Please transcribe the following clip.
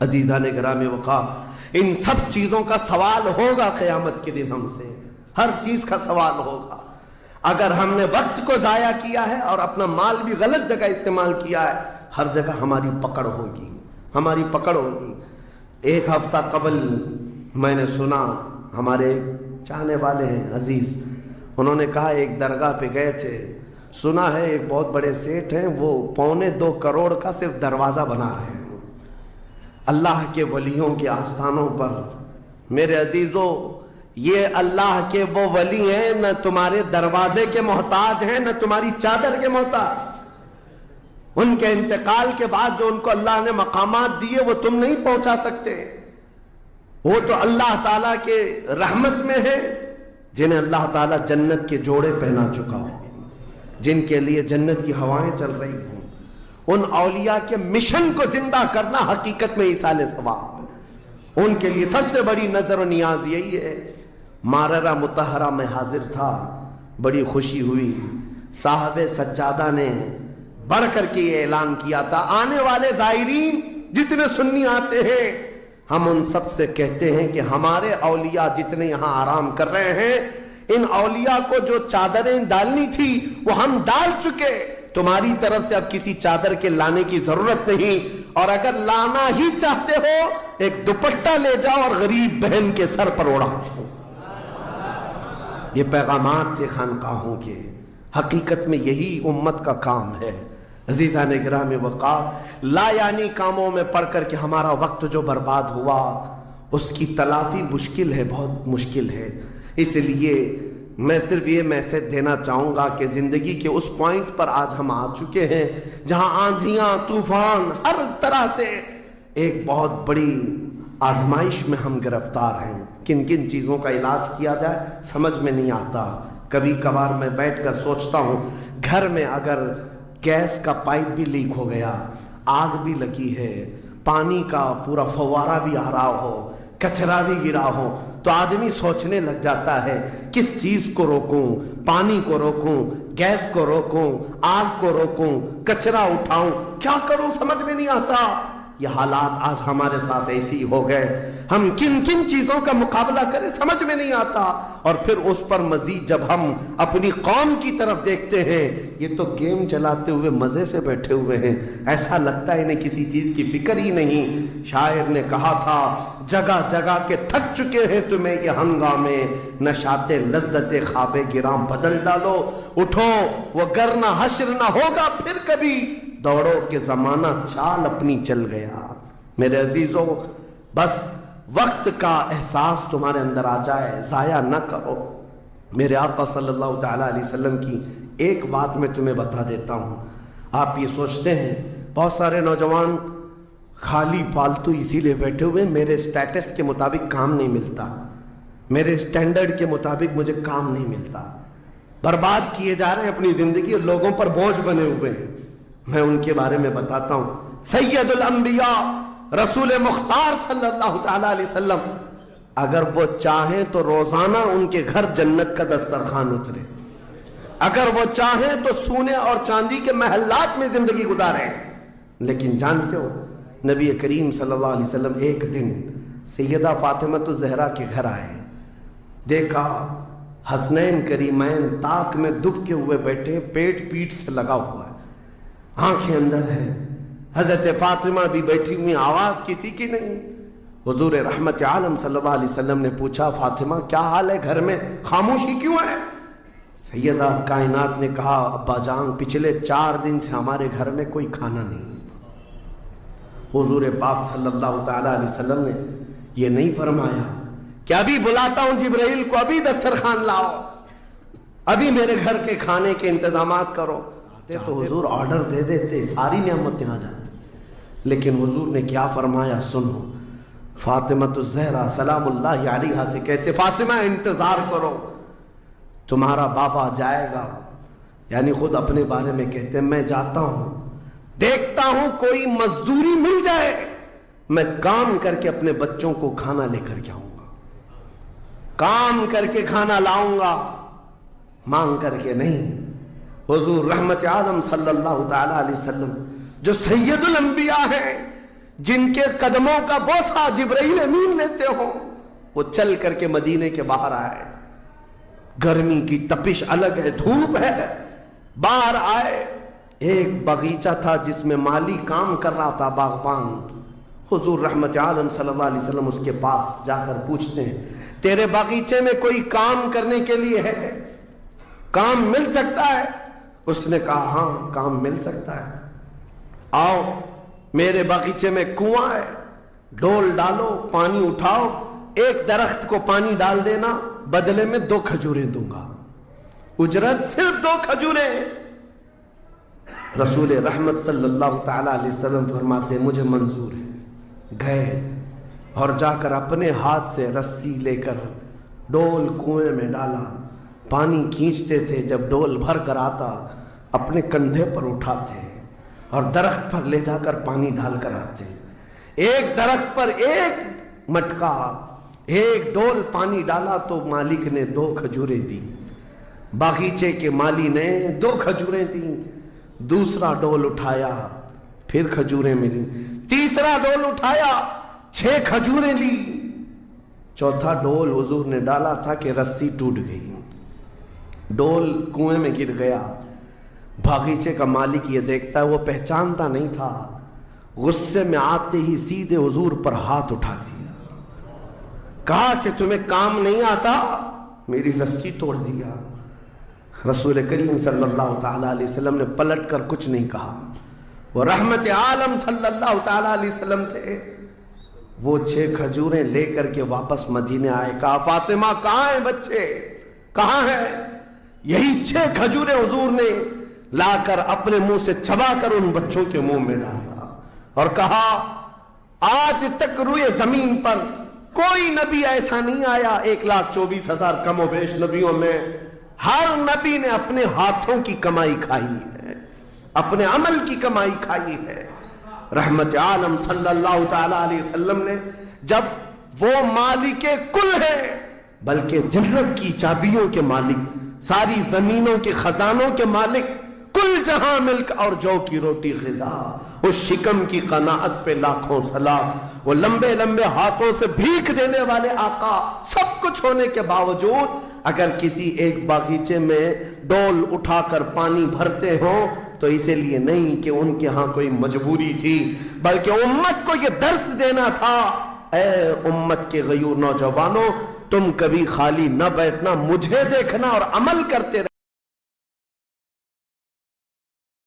عزیزان گرامی وقا، ان سب چیزوں کا سوال ہوگا قیامت کے دن ہم سے، ہر چیز کا سوال ہوگا۔ اگر ہم نے وقت کو ضائع کیا ہے اور اپنا مال بھی غلط جگہ استعمال کیا ہے، ہر جگہ ہماری پکڑ ہوگی، ہماری پکڑ ہوگی۔ ایک ہفتہ قبل میں نے سنا، ہمارے چاہنے والے ہیں عزیز، انہوں نے کہا ایک درگاہ پہ گئے تھے، سنا ہے ایک بہت بڑے سیٹ ہیں، وہ 2.25 کروڑ کا صرف دروازہ بنا رہے ہیں اللہ کے ولیوں کے آستانوں پر۔ میرے عزیزو، یہ اللہ کے وہ ولی ہیں، نہ تمہارے دروازے کے محتاج ہیں، نہ تمہاری چادر کے محتاج۔ ان کے انتقال کے بعد جو ان کو اللہ نے مقامات دیے وہ تم نہیں پہنچا سکتے، وہ تو اللہ تعالیٰ کے رحمت میں ہے، جنہیں اللہ تعالیٰ جنت کے جوڑے پہنا چکا ہو، جن کے لیے جنت کی ہوائیں چل رہی ہوں۔ ان اولیاء کے مشن کو زندہ کرنا حقیقت میں ایصال ثواب، ان کے لیے سب سے بڑی نظر و نیاز یہی ہے۔ ماررہ مطہرہ میں حاضر تھا، بڑی خوشی ہوئی، صاحب سجادہ نے بڑھ کر کے یہ اعلان کیا تھا، آنے والے زائرین جتنے سنی آتے ہیں، ہم ان سب سے کہتے ہیں کہ ہمارے اولیاء جتنے یہاں آرام کر رہے ہیں، ان اولیاء کو جو چادریں ڈالنی تھی وہ ہم ڈال چکے، تمہاری طرف سے اب کسی چادر کے لانے کی ضرورت نہیں، اور اگر لانا ہی چاہتے ہو ایک دوپٹہ لے جاؤ اور غریب بہن کے سر پر اڑا دو۔ یہ پیغامات تھے خانقاہوں کے، حقیقت میں یہی امت کا کام ہے۔ عزیزان گرامی وقا، لا یعنی کاموں میں پڑھ کر کے ہمارا وقت جو برباد ہوا اس کی تلافی مشکل ہے، بہت مشکل ہے۔ اس لیے میں صرف یہ میسج دینا چاہوں گا کہ زندگی کے اس پوائنٹ پر آج ہم آ چکے ہیں جہاں آندھیاں، طوفان، ہر طرح سے ایک بہت بڑی آزمائش میں ہم گرفتار ہیں۔ کن کن چیزوں کا علاج کیا جائے سمجھ میں نہیں آتا۔ کبھی کبھار میں بیٹھ کر سوچتا ہوں، گھر میں اگر گیس کا پائپ بھی لیک ہو گیا، آگ بھی لگی ہے، پانی کا پورا فوارہ بھی آ رہا ہو، کچرا بھی گرا ہو، تو آدمی سوچنے لگ جاتا ہے کس چیز کو روکوں، پانی کو روکوں، گیس کو روکوں، آگ کو روکوں، کچرا اٹھاؤں، کیا کروں سمجھ میں نہیں آتا۔ یہ حالات آج ہمارے ساتھ ایسی ہو گئے، ہم کن کن چیزوں کا مقابلہ کریں سمجھ میں نہیں آتا۔ اور پھر اس پر مزید جب ہم اپنی قوم کی طرف دیکھتے ہیں، یہ تو گیم چلاتے ہوئے مزے سے بیٹھے ہوئے ہیں، ایسا لگتا ہے انہیں کسی چیز کی فکر ہی نہیں۔ شاعر نے کہا تھا، جگہ جگہ کے تھک چکے ہیں تمہیں یہ ہنگامے، نشاط لذت خواب گراں بدل ڈالو، اٹھو وہ گرنا حشر نہ ہوگا پھر کبھی، دوڑو کہ زمانہ چال اپنی چل گیا۔ میرے عزیزوں، بس وقت کا احساس تمہارے اندر آ جائے، ضائع نہ کرو۔ میرے آقا صلی اللہ تعالیٰ علیہ وسلم کی ایک بات میں تمہیں بتا دیتا ہوں۔ آپ یہ سوچتے ہیں بہت سارے نوجوان خالی فالتو اسی لیے بیٹھے ہوئے، میرے سٹیٹس کے مطابق کام نہیں ملتا، میرے سٹینڈرڈ کے مطابق مجھے کام نہیں ملتا، برباد کیے جا رہے ہیں اپنی زندگی اور لوگوں پر بوجھ بنے ہوئے ہیں۔ میں ان کے بارے میں بتاتا ہوں، سید الانبیاء رسول مختار صلی اللہ تعالیٰ علیہ وسلم، اگر وہ چاہیں تو روزانہ ان کے گھر جنت کا دسترخوان اترے، اگر وہ چاہیں تو سونے اور چاندی کے محلات میں زندگی گزاریں، لیکن جانتے ہو نبی کریم صلی اللہ علیہ وسلم ایک دن سیدہ فاطمہ الزہرا کے گھر آئے، دیکھا حسنین کریمین تاک میں دبکے ہوئے بیٹھے، پیٹ پیٹ سے لگا ہوا ہے، آنکھیں اندر ہیں، حضرت فاطمہ بھی بیٹھی ہوئی، آواز کسی کی نہیں۔ حضور رحمت عالم صلی اللہ علیہ وسلم نے پوچھا، فاطمہ کیا حال ہے، گھر میں خاموشی کیوں ہے؟ سیدہ کائنات نے کہا، ابا جان پچھلے 4 دن سے ہمارے گھر میں کوئی کھانا نہیں۔ حضور پاک صلی اللہ تعالیٰ علیہ وسلم نے یہ نہیں فرمایا کہ ابھی بلاتا ہوں جبرائیل کو، ابھی دسترخوان لاؤ، ابھی میرے گھر کے کھانے کے انتظامات کرو، تو حضور آرڈر دے دیتے، ساری نعمتیں آ جاتی۔ لیکن حضور نے کیا فرمایا سنو، فاطمہ الزہرا سلام اللہ علیہا سے کہتے، فاطمہ انتظار کرو، تمہارا بابا جائے گا، یعنی خود اپنے بارے میں کہتے، میں جاتا ہوں، دیکھتا ہوں کوئی مزدوری مل جائے، میں کام کر کے اپنے بچوں کو کھانا لے کر کے آؤں گا، کام کر کے کھانا لاؤں گا، مانگ کر کے نہیں۔ حضور رحمت عالم صلی اللہ تعالیٰ علیہ وسلم جو سید الانبیاء ہیں، جن کے قدموں کا بوسہ جبرائیل امین لیتے ہوں، وہ چل کر کے مدینے کے باہر آئے. گرمی کی تپش الگ ہے، دھوپ ہے، باہر آئے. ایک باغیچہ تھا جس میں مالی کام کر رہا تھا، باغبان. حضور رحمت عالم صلی اللہ علیہ وسلم اس کے پاس جا کر پوچھتے ہیں تیرے باغیچے میں کوئی کام کرنے کے لیے ہے؟ کام مل سکتا ہے؟ اس نے کہا ہاں کام مل سکتا ہے. آؤ میرے باغیچے میں کنواں ہے، ڈول ڈالو، پانی اٹھاؤ، ایک درخت کو پانی ڈال دینا، بدلے میں 2 کھجوریں دوں گا. اجرت صرف 2 کھجوریں. رسول رحمت صلی اللہ تعالی علیہ وسلم فرماتے مجھے منظور ہے. گئے اور جا کر اپنے ہاتھ سے رسی لے کر ڈول کنویں میں ڈالا. پانی کھینچتے تھے، جب ڈول بھر کر آتا اپنے کندھے پر اٹھاتے اور درخت پر لے جا کر پانی ڈال کر آتے. ایک درخت پر ایک مٹکا، ایک ڈول پانی ڈالا تو مالک نے 2 کھجوریں دی. باغیچے کے مالی نے 2 کھجوریں دیں. دوسرا ڈول اٹھایا، پھر کھجوریں ملی. تیسرا ڈول اٹھایا، 6 کھجوریں لی. چوتھا ڈول حضور نے ڈالا تھا کہ رسی ٹوٹ گئی، ڈول کنویں میں گر گیا. باغیچے کا مالک یہ دیکھتا ہے، وہ پہچانتا نہیں تھا. غصے میں آتے ہی سیدھے حضور پر ہاتھ اٹھا دیا. کہا کہ تمہیں کام نہیں آتا، میری رسی توڑ دیا. رسول کریم صلی اللہ تعالی علیہ وسلم نے پلٹ کر کچھ نہیں کہا. وہ رحمت عالم صلی اللہ تعالی علیہ وسلم تھے. وہ 6 کھجوریں لے کر کے واپس مدینے آئے. کہا فاطمہ کہاں ہیں بچے، کہاں ہیں؟ یہی 6 کھجوریں حضور نے لا کر اپنے منہ سے چبا کر ان بچوں کے منہ میں ڈالا اور کہا آج تک روئے زمین پر کوئی نبی ایسا نہیں آیا. 1,24,000 کم و بیش نبیوں میں ہر نبی نے اپنے ہاتھوں کی کمائی کھائی ہے، اپنے عمل کی کمائی کھائی ہے. رحمت عالم صلی اللہ تعالی علیہ وسلم نے جب وہ مالک کل ہے، بلکہ جنت کی چابیوں کے مالک، ساری زمینوں کے خزانوں کے مالک، کل جہاں ملک اور جو کی روٹی غذا، اس شکم کی قناعت پہ لاکھوں سلام. وہ لمبے لمبے ہاتھوں سے بھیک دینے والے آقا، سب کچھ ہونے کے باوجود اگر کسی ایک باغیچے میں ڈول اٹھا کر پانی بھرتے ہوں تو اسی لیے نہیں کہ ان کے ہاں کوئی مجبوری تھی، بلکہ امت کو یہ درس دینا تھا اے امت کے غیور نوجوانوں، تم کبھی خالی نہ بیٹھنا، مجھے دیکھنا اور عمل کرتے رہنا.